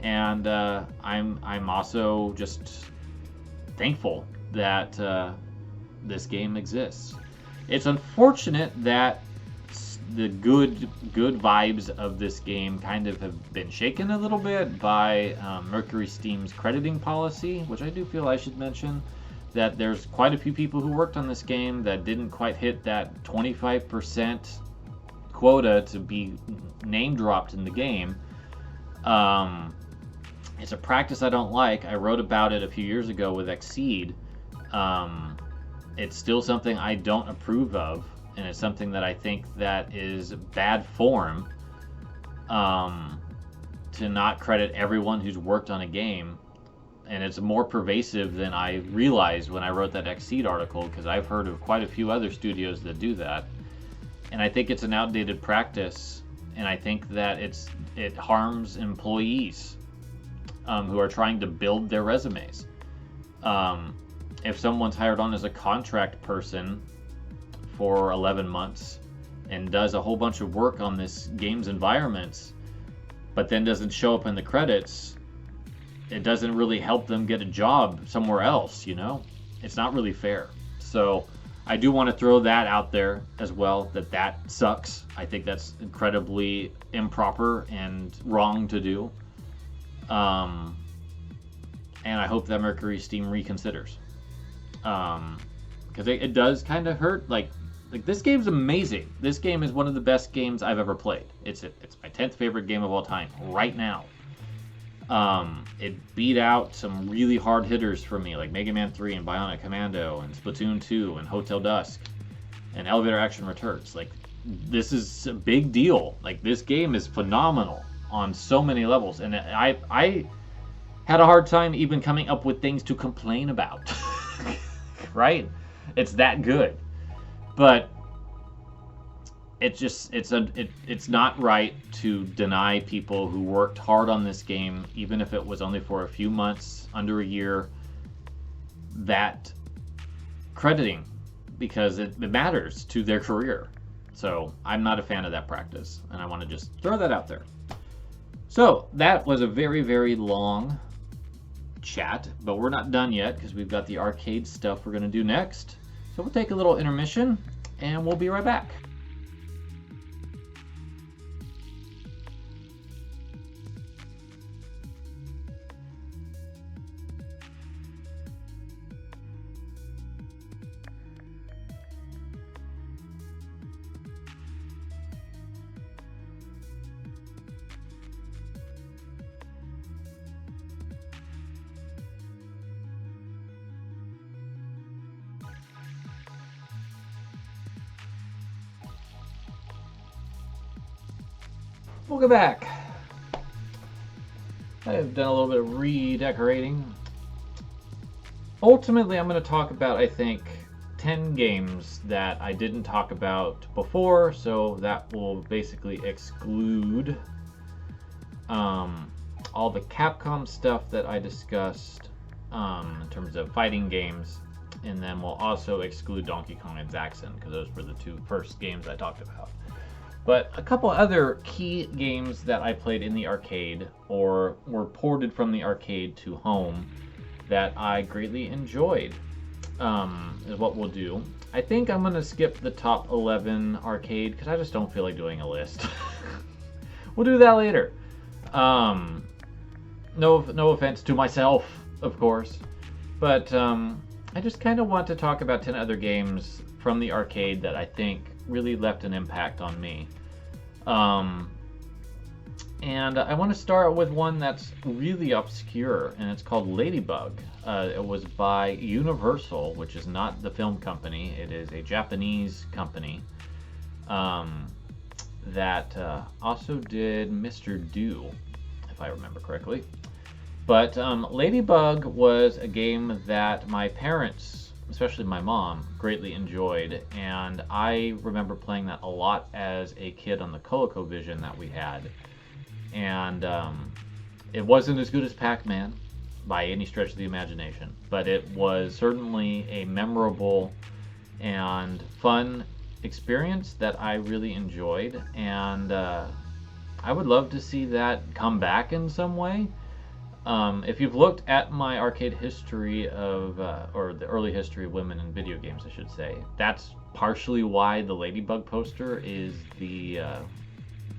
And I'm also just thankful that this game exists. It's unfortunate that the good vibes of this game kind of have been shaken a little bit by Mercury Steam's crediting policy, which I do feel I should mention, that there's quite a few people who worked on this game that didn't quite hit that 25% quota to be name dropped in the game. It's a practice I don't like. I wrote about it a few years ago with Exceed. It's still something I don't approve of, and it's something that I think that is bad form, to not credit everyone who's worked on a game. And it's more pervasive than I realized when I wrote that Exceed article, because I've heard of quite a few other studios that do that. And I think it's an outdated practice, and I think that it harms employees who are trying to build their resumes. If someone's hired on as a contract person for 11 months and does a whole bunch of work on this game's environments, but then doesn't show up in the credits, it doesn't really help them get a job somewhere else, you know? It's not really fair. So I do want to throw that out there as well, that sucks. I think that's incredibly improper and wrong to do. And I hope that Mercury Steam reconsiders. Because it does kind of hurt. Like this game's amazing. This game is one of the best games I've ever played. It's my 10th favorite game of all time right now. It beat out some really hard hitters for me, like Mega Man 3 and Bionic Commando and Splatoon 2 and Hotel Dusk and Elevator Action Returns. Like, this is a big deal. Like, this game is phenomenal on so many levels, and I had a hard time even coming up with things to complain about. Right? It's that good. But it's not right to deny people who worked hard on this game, even if it was only for a few months, under a year, that crediting, because it matters to their career. So I'm not a fan of that practice, and I want to just throw that out there. So that was a very, very long chat, but we're not done yet because we've got the arcade stuff we're going to do next. So we'll take a little intermission, and we'll be right back. Welcome back. I have done a little bit of redecorating. Ultimately, I'm going to talk about, I think, 10 games that I didn't talk about before, so that will basically exclude all the Capcom stuff that I discussed in terms of fighting games, and then we'll also exclude Donkey Kong and Zaxxon, because those were the two first games I talked about. But a couple other key games that I played in the arcade or were ported from the arcade to home that I greatly enjoyed is what we'll do. I think I'm going to skip the top 11 arcade because I just don't feel like doing a list. We'll do that later. No offense to myself, of course. But I just kind of want to talk about 10 other games from the arcade that I think really left an impact on me. And I want to start with one that's really obscure, and it's called Ladybug. It was by Universal, which is not the film company. It is a Japanese company that also did Mr. Do, if I remember correctly. But Ladybug was a game that my parents, especially my mom, greatly enjoyed, and I remember playing that a lot as a kid on the ColecoVision that we had. And it wasn't as good as Pac-Man by any stretch of the imagination, but it was certainly a memorable and fun experience that I really enjoyed, and I would love to see that come back in some way. If you've looked at my arcade history of, or the early history of women in video games, I should say, that's partially why the Ladybug poster is the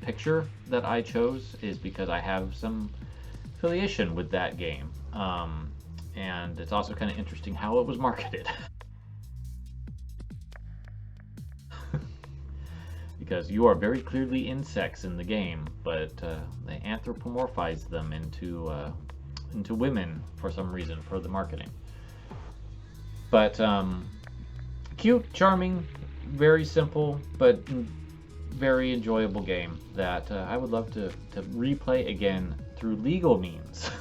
picture that I chose, is because I have some affiliation with that game. And it's also kind of interesting how it was marketed. Because you are very clearly insects in the game, but they anthropomorphize them into women for some reason for the marketing. But cute, charming, very simple, but very enjoyable game that I would love to replay again through legal means.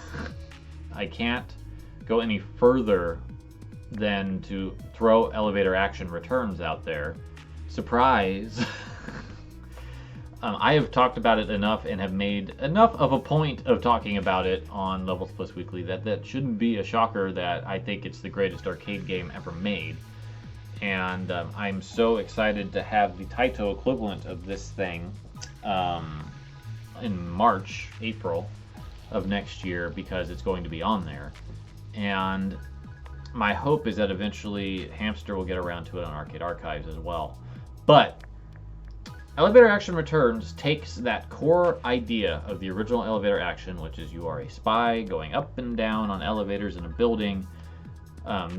I can't go any further than to throw elevator action returns out there. Surprise! I have talked about it enough and have made enough of a point of talking about it on LVLS Weekly that shouldn't be a shocker that I think it's the greatest arcade game ever made. And I'm so excited to have the Taito equivalent of this thing in March, April of next year, because it's going to be on there. And my hope is that eventually Hamster will get around to it on Arcade Archives as well. But Elevator Action Returns takes that core idea of the original Elevator Action, which is you are a spy going up and down on elevators in a building,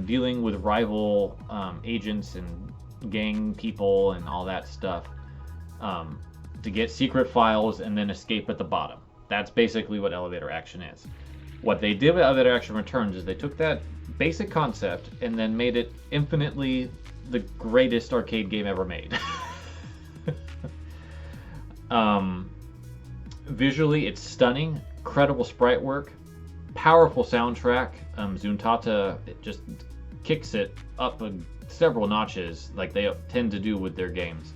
dealing with rival agents and gang people and all that stuff, to get secret files and then escape at the bottom. That's basically what Elevator Action is. What they did with Elevator Action Returns is they took that basic concept and then made it infinitely the greatest arcade game ever made. Visually, it's stunning, incredible sprite work, powerful soundtrack. Zuntata, it just kicks it up several notches, like they tend to do with their games.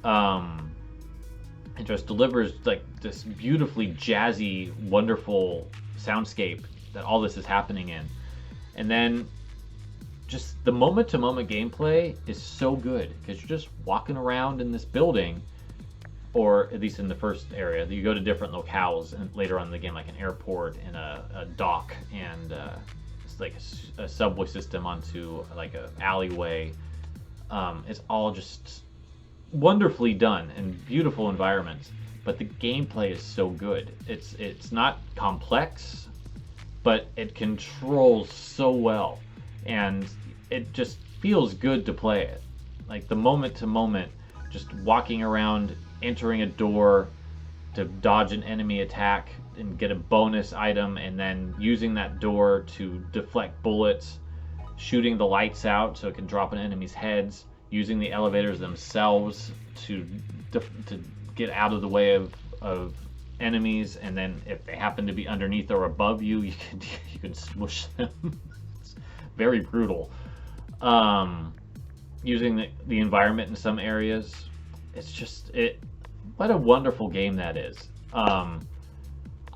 It just delivers like this beautifully jazzy, wonderful soundscape that all this is happening in. And then just the moment-to-moment gameplay is so good because you're just walking around in this building, or at least in the first area. You go to different locales and later on in the game, like an airport and a dock and it's like a subway system onto like an alleyway. It's all just wonderfully done and beautiful environments, but the gameplay is so good. It's not complex, but it controls so well, and it just feels good to play it. Like the moment to moment, just walking around, entering a door to dodge an enemy attack and get a bonus item, and then using that door to deflect bullets, shooting the lights out so it can drop on enemies' heads, using the elevators themselves to get out of the way of enemies, and then if they happen to be underneath or above you, you can smush them. It's very brutal. Using the environment in some areas, it's just what a wonderful game that is.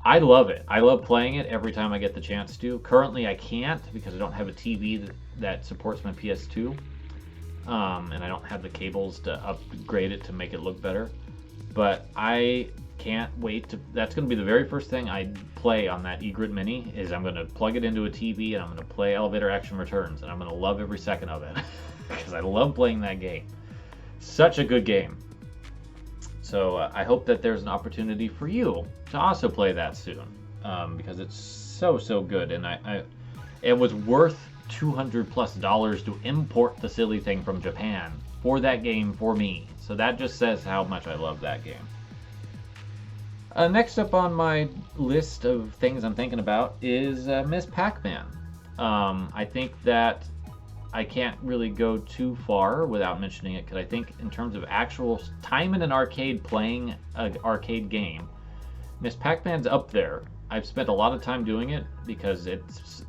I love it. I love playing it every time I get the chance to. Currently I can't because I don't have a TV that supports my PS2, and I don't have the cables to upgrade it to make it look better. But I can't wait to. That's going to be the very first thing I play on that eGrid Mini. Is I'm going to plug it into a TV and I'm going to play Elevator Action Returns, and I'm going to love every second of it because I love playing that game. Such a good game. So I hope that there's an opportunity for you to also play that soon, because it's so good, and it was worth $200+ to import the silly thing from Japan for that game for me. So that just says how much I love that game. Next up on my list of things I'm thinking about is Miss Pac-Man. I think that I can't really go too far without mentioning it, because I think in terms of actual time in an arcade playing an arcade game, Miss Pac-Man's up there. I've spent a lot of time doing it because it's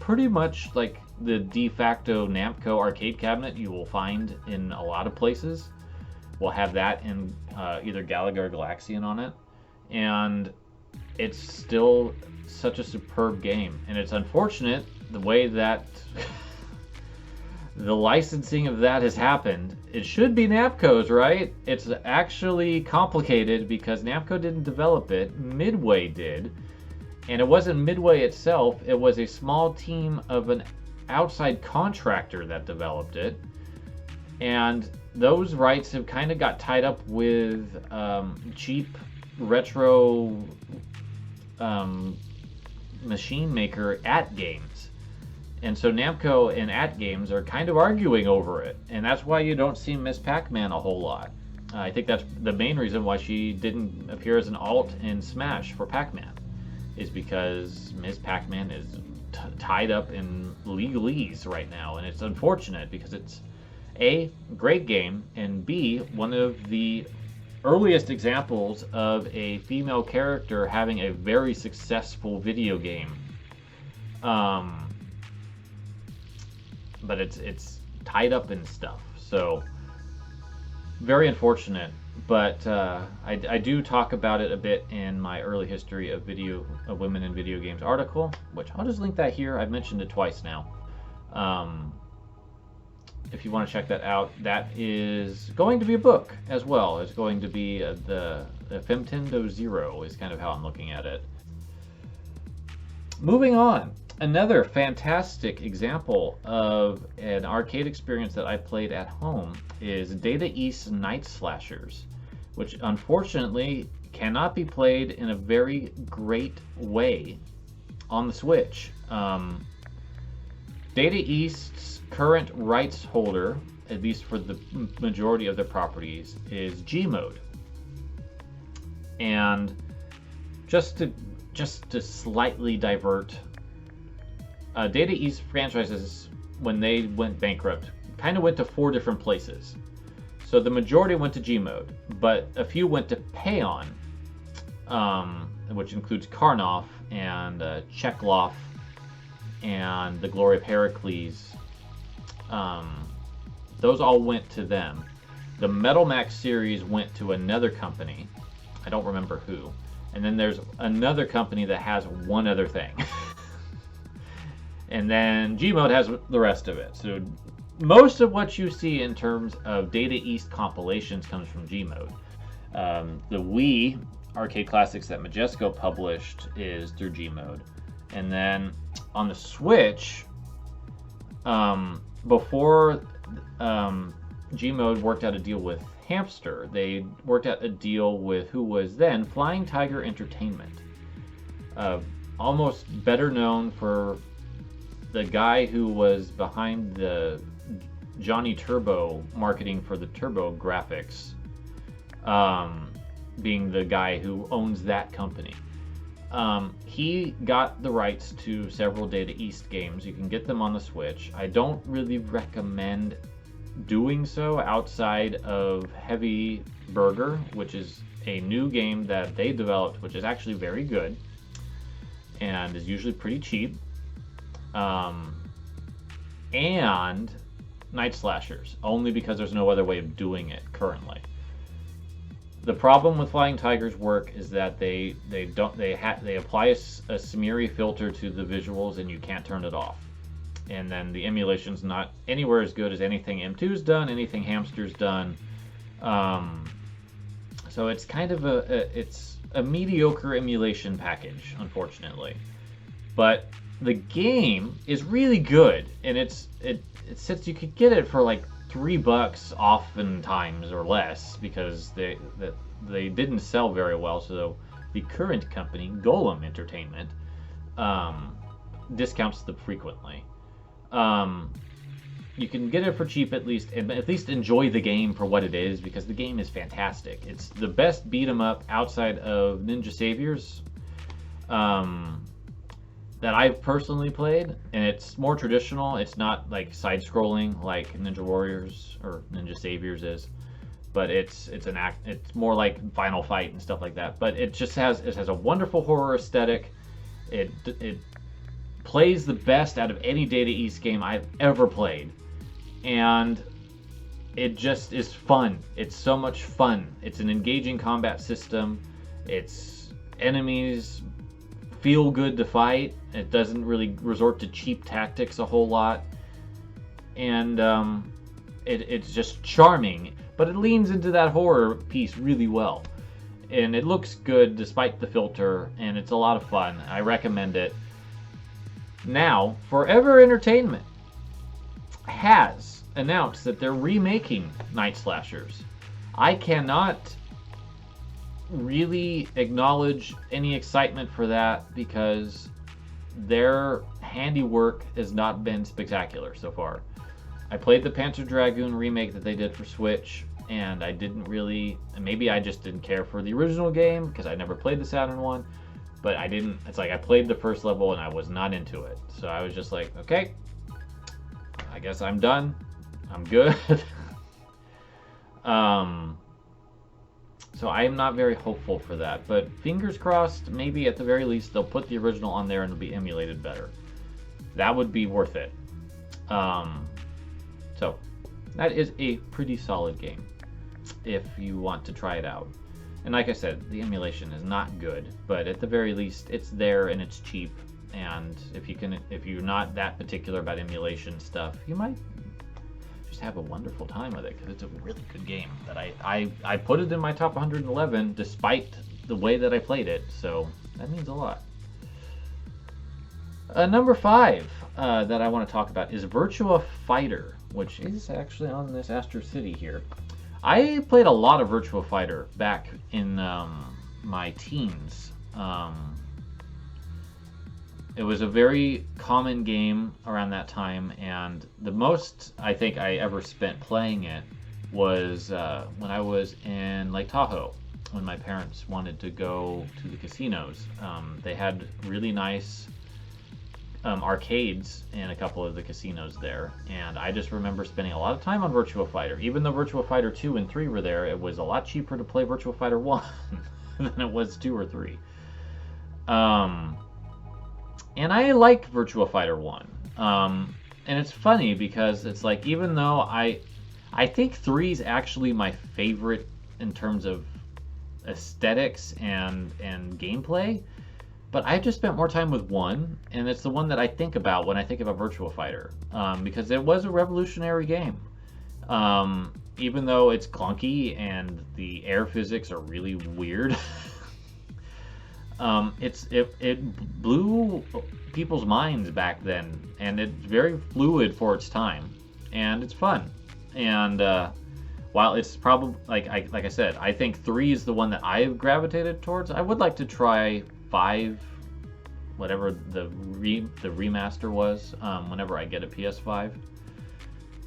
pretty much like the de facto Namco arcade cabinet you will find in a lot of places. We'll have that in either Galaga or Galaxian on it, and it's still such a superb game. And it's unfortunate the way that the licensing of that has happened. It should be Namco's, right? It's actually complicated because Namco didn't develop it, Midway did, And it wasn't Midway itself, it was a small team of an outside contractor that developed it. And those rights have kind of got tied up with cheap retro machine maker AtGames. And so Namco and AtGames are kind of arguing over it. And that's why you don't see Miss Pac-Man a whole lot. I think that's the main reason why she didn't appear as an alt in Smash for Pac-Man, is because Ms. Pac-Man is tied up in legalese right now, and it's unfortunate because it's A, great game, and B, one of the earliest examples of a female character having a very successful video game. But it's tied up in stuff, so very unfortunate. But I do talk about it a bit in my early history of women in video games article, which I'll just link that here. I've mentioned it twice now. If you want to check that out, that is going to be a book as well. It's going to be the Femtendo Zero is kind of how I'm looking at it. Moving on, another fantastic example of an arcade experience that I played at home is Data East Night Slashers, which unfortunately cannot be played in a very great way on the Switch. Data East's current rights holder, at least for the majority of their properties, is Gmode. And just to slightly divert, Data East franchises, when they went bankrupt, kind of went to 4 different places. So the majority went to Gmode, but a few went to Payon, which includes Karnoff and Chekhov and the Glory of Heracles. Those all went to them. The Metal Max series went to another company. I don't remember who. And then there's another company that has one other thing. And then Gmode has the rest of it. So most of what you see in terms of Data East compilations comes from Gmode. The Wii arcade classics that Majesco published is through Gmode. And then on the Switch, before Gmode worked out a deal with Hamster, they worked out a deal with who was then Flying Tiger Entertainment. Almost better known for the guy who was behind the Johnny Turbo marketing for the Turbo graphics, being the guy who owns that company. He got the rights to several Data East games. You can get them on the Switch. I don't really recommend doing so outside of Heavy Burger, which is a new game that they developed, which is actually very good and is usually pretty cheap. And Night Slashers, only because there's no other way of doing it currently. The problem with Flying Tiger's work is that they apply a Smeary filter to the visuals and you can't turn it off. And then the emulation's not anywhere as good as anything M2's done, anything Hamster's done. So it's kind of a mediocre emulation package, unfortunately. But the game is really good, and it sits. You could get it for like $3 oftentimes or less, because they didn't sell very well. So the current company, Golem Entertainment, discounts them frequently. You can get it for cheap at least, and at least enjoy the game for what it is, because the game is fantastic. It's the best beat 'em up outside of Ninja Saviors that I've personally played, and it's more traditional. It's not like side-scrolling like Ninja Warriors or Ninja Saviors is, but it's more like Final Fight and stuff like that. But it has a wonderful horror aesthetic. It plays the best out of any Data East game I've ever played, and it just is fun. It's so much fun. It's an engaging combat system. Its enemies feel good to fight. It doesn't really resort to cheap tactics a whole lot, and it's just charming, but it leans into that horror piece really well. and it looks good despite the filter, and it's a lot of fun. I recommend it. Now, Forever Entertainment has announced that they're remaking Night Slashers. I cannot really acknowledge any excitement for that because their handiwork has not been spectacular so far. I played the Panzer Dragoon remake that they did for Switch, and I didn't really, maybe I just didn't care for the original game because I never played the Saturn one, but I didn't, it's like I played the first level and I was not into it. So I was just like, okay, I guess I'm done. I'm good. So I am not very hopeful for that, but fingers crossed, maybe at the very least they'll put the original on there and it'll be emulated better. That would be worth it. So that is a pretty solid game if you want to try it out. And like I said, the emulation is not good, but at the very least it's there and it's cheap. And if you're not that particular about emulation stuff, you might just have a wonderful time with it because it's a really good game that I put it in my top 111 despite the way that I played it, so that means a lot. Number 5 that I want to talk about is Virtua Fighter, which is actually on this Astro City here. I played a lot of Virtua Fighter back in my teens. It was a very common game around that time, and the most I think I ever spent playing it was when I was in Lake Tahoe, when my parents wanted to go to the casinos. They had really nice arcades in a couple of the casinos there, and I just remember spending a lot of time on Virtua Fighter. Even though Virtua Fighter 2 and 3 were there, it was a lot cheaper to play Virtua Fighter 1 than it was 2 or 3. And I liked Virtua Fighter 1. And it's funny because it's like, even though I think 3 is actually my favorite in terms of aesthetics and gameplay, but I just spent more time with 1, and it's the one that I think about when I think about Virtua Fighter, because it was a revolutionary game. Even though it's clunky and the air physics are really weird, it blew people's minds back then, and it's very fluid for its time, and it's fun. And while it's probably like I said, I think 3 is the one that I've gravitated towards. I would like to try 5, whatever the remaster was, whenever I get a PS5.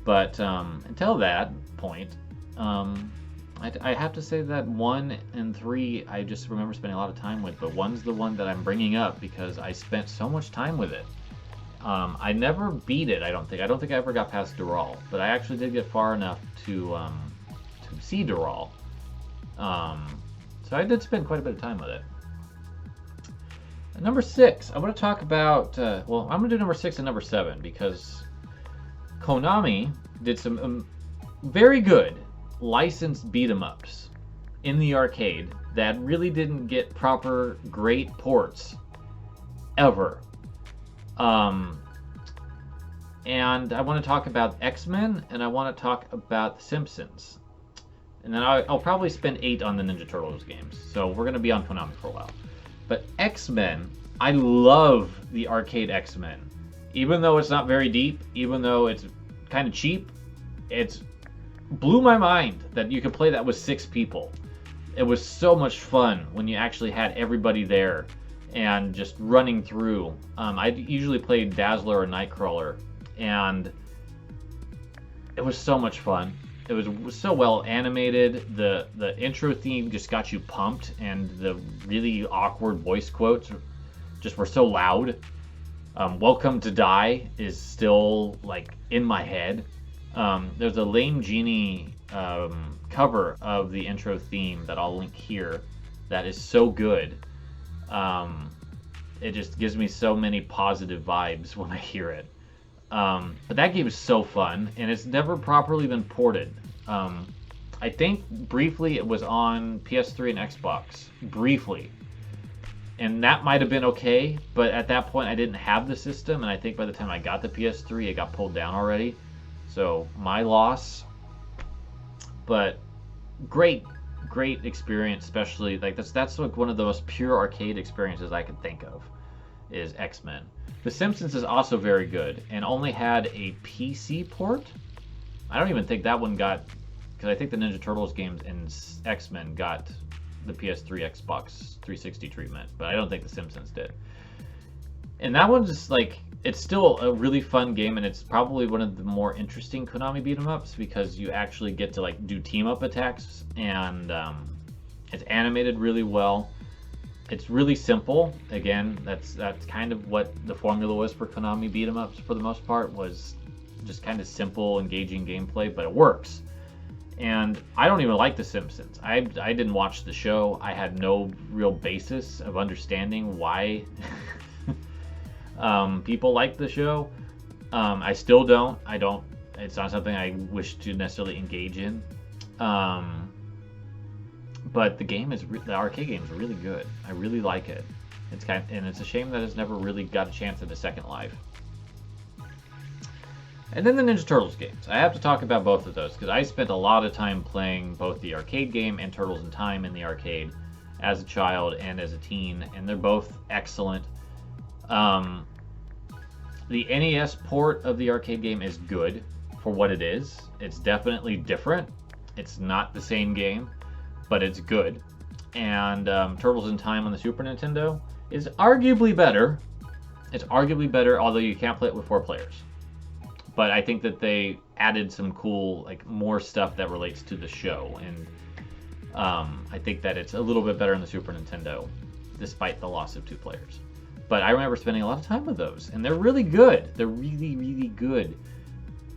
But until that point, I have to say that 1 and 3 I just remember spending a lot of time with, but 1's the one that I'm bringing up because I spent so much time with it. I never beat it, I don't think. I don't think I ever got past Dural, but I actually did get far enough to see Dural. So I did spend quite a bit of time with it. Number 6, I want to talk about, well, I'm going to do number 6 and number 7 because Konami did some very good licensed beat-em-ups in the arcade that really didn't get proper great ports ever. And I want to talk about X-Men, and I want to talk about The Simpsons. And then I'll probably spend 8 on the Ninja Turtles games, so we're going to be on Konami for a while. But X-Men, I love the arcade X-Men. Even though it's not very deep, even though it's kind of cheap, it's blew my mind that you could play that with 6 people. It was so much fun when you actually had everybody there and just running through. I usually played Dazzler or Nightcrawler, and it was so much fun. It was so well animated. The intro theme just got you pumped, and the really awkward voice quotes just were so loud. Welcome to Die is still like in my head. There's a Lame Genie cover of the intro theme that I'll link here that is so good. It just gives me so many positive vibes when I hear it. But that game is so fun, and it's never properly been ported. I think briefly it was on PS3 and Xbox, briefly. And that might have been okay, but at that point I didn't have the system, and I think by the time I got the PS3 it got pulled down already. So my loss. But great great experience, especially like that's like one of the most pure arcade experiences I could think of is X-Men. The Simpsons is also very good and only had a PC port. I don't even think that one got, because I think the Ninja Turtles games and X-Men got the PS3, Xbox 360 treatment, but I don't think the Simpsons did. And that one's just like, it's still a really fun game, and it's probably one of the more interesting Konami beat 'em ups because you actually get to like do team up attacks, and it's animated really well. It's really simple. Again, that's kind of what the formula was for Konami beat 'em ups for the most part, was just kind of simple, engaging gameplay, but it works. And I don't even like The Simpsons. I didn't watch the show. I had no real basis of understanding why people like the show. I still don't. It's not something I wish to necessarily engage in. But the arcade game is really good. I really like it. And it's a shame that it's never really got a chance at a second life. And then the Ninja Turtles games. I have to talk about both of those because I spent a lot of time playing both the arcade game and Turtles in Time in the arcade as a child and as a teen, and they're both excellent. The NES port of the arcade game is good for what it is. It's definitely different. It's not the same game, but it's good. And Turtles in Time on the Super Nintendo is arguably better. It's arguably better, although you can't play it with 4 players. But I think that they added some cool, like, more stuff that relates to the show, and I think that it's a little bit better on the Super Nintendo, despite the loss of 2 players. But I remember spending a lot of time with those, and they're really good. They're really, really good.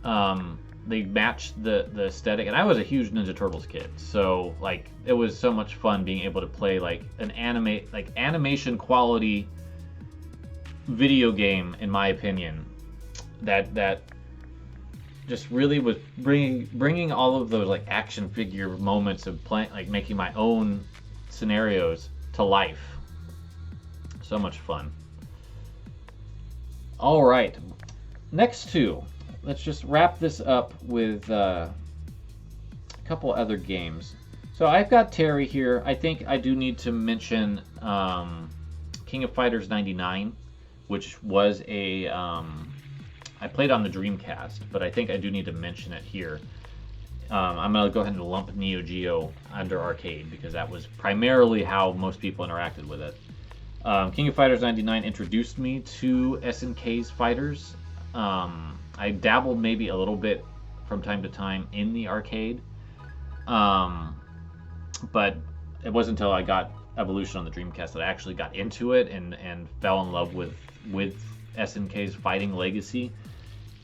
They match the aesthetic, and I was a huge Ninja Turtles kid, so like it was so much fun being able to play like an animation quality video game, in my opinion, that just really was bringing all of those like action figure moments of playing, like making my own scenarios to life. So much fun. All right, next two. Let's just wrap this up with a couple other games. So I've got Terry here. I think I do need to mention King of Fighters 99, which was a I played on the Dreamcast, but I think I do need to mention it here. I'm going to go ahead and lump Neo Geo under arcade because that was primarily how most people interacted with it. King of Fighters 99 introduced me to SNK's fighters. I dabbled maybe a little bit from time to time in the arcade, but it wasn't until I got Evolution on the Dreamcast that I actually got into it and fell in love with SNK's fighting legacy.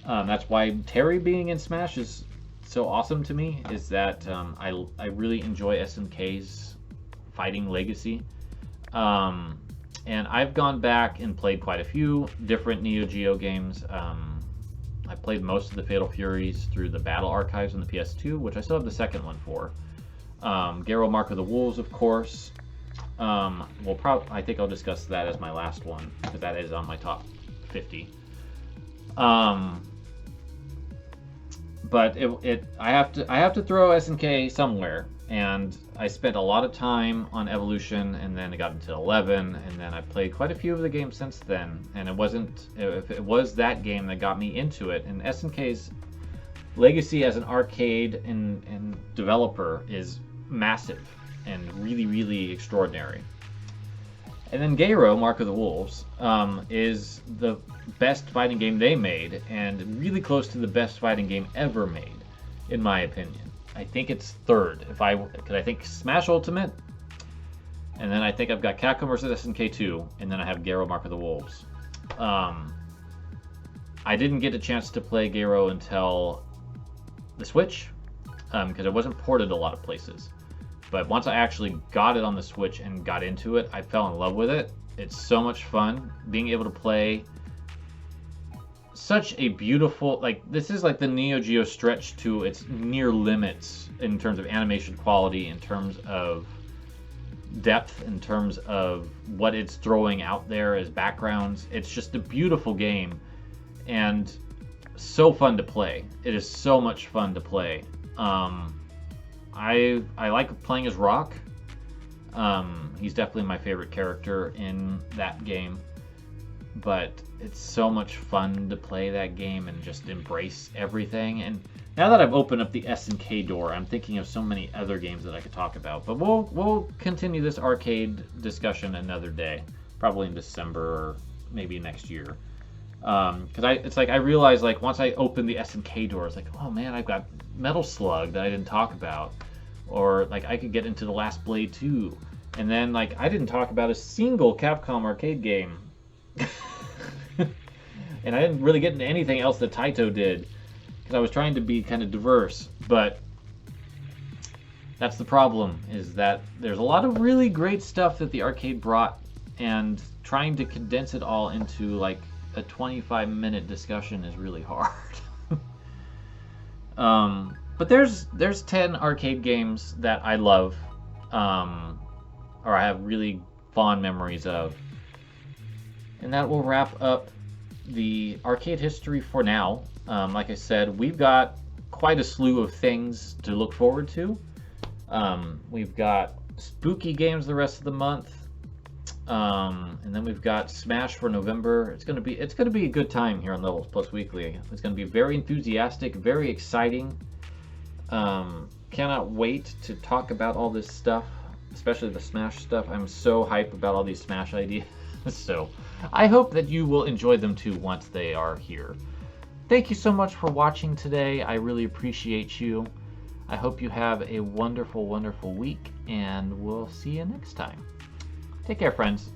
That's why Terry being in Smash is so awesome to me, is that I really enjoy SNK's fighting legacy. And I've gone back and played quite a few different Neo Geo games. I played most of the Fatal Furies through the Battle Archives on the PS2, which I still have the second one for. Garo Mark of the Wolves, of course. I think I'll discuss that as my last one, because that is on my top 50. But I have to throw SNK somewhere, and I spent a lot of time on Evolution, and then I got into 11, and then I played quite a few of the games since then. And it was that game that got me into it. And SNK's legacy as an arcade and developer is massive and really, really extraordinary. And then Garo, Mark of the Wolves, is the best fighting game they made, and really close to the best fighting game ever made, in my opinion. I think it's third, because I think Smash Ultimate, and then I think I've got Capcom vs. SNK 2, and then I have Garo, Mark of the Wolves. I didn't get a chance to play Garo until the Switch, because it wasn't ported a lot of places. But once I actually got it on the Switch and got into it, I fell in love with it. It's so much fun being able to play such a beautiful, like, this is like the Neo Geo stretch to its near limits in terms of animation quality, in terms of depth, in terms of what it's throwing out there as backgrounds. It's just a beautiful game and so fun to play. It is so much fun to play. I like playing as Rock. He's definitely my favorite character in that game. But it's so much fun to play that game and just embrace everything. And now that I've opened up the SNK door, I'm thinking of so many other games that I could talk about. But we'll continue this arcade discussion another day, probably in December or maybe next year. Because it's like I realized, like, once I opened the SNK door, it's like, oh man, I've got Metal Slug that I didn't talk about, or like I could get into The Last Blade 2, and then like I didn't talk about a single Capcom arcade game. And I didn't really get into anything else that Taito did, because I was trying to be kind of diverse. But that's the problem, is that there's a lot of really great stuff that the arcade brought, and trying to condense it all into like a 25-minute discussion is really hard. But there's 10 arcade games that I love, or I have really fond memories of. And that will wrap up the arcade history for now. Like I said, we've got quite a slew of things to look forward to. We've got spooky games the rest of the month, and then we've got Smash for November. It's gonna be a good time here on Levels Plus Weekly. It's gonna be very enthusiastic, very exciting. Cannot wait to talk about all this stuff, especially the Smash stuff. I'm so hyped about all these Smash ideas. So I hope that you will enjoy them too once they are here. Thank you so much for watching today. I really appreciate you. I hope you have a wonderful, wonderful week, and we'll see you next time. Take care, friends.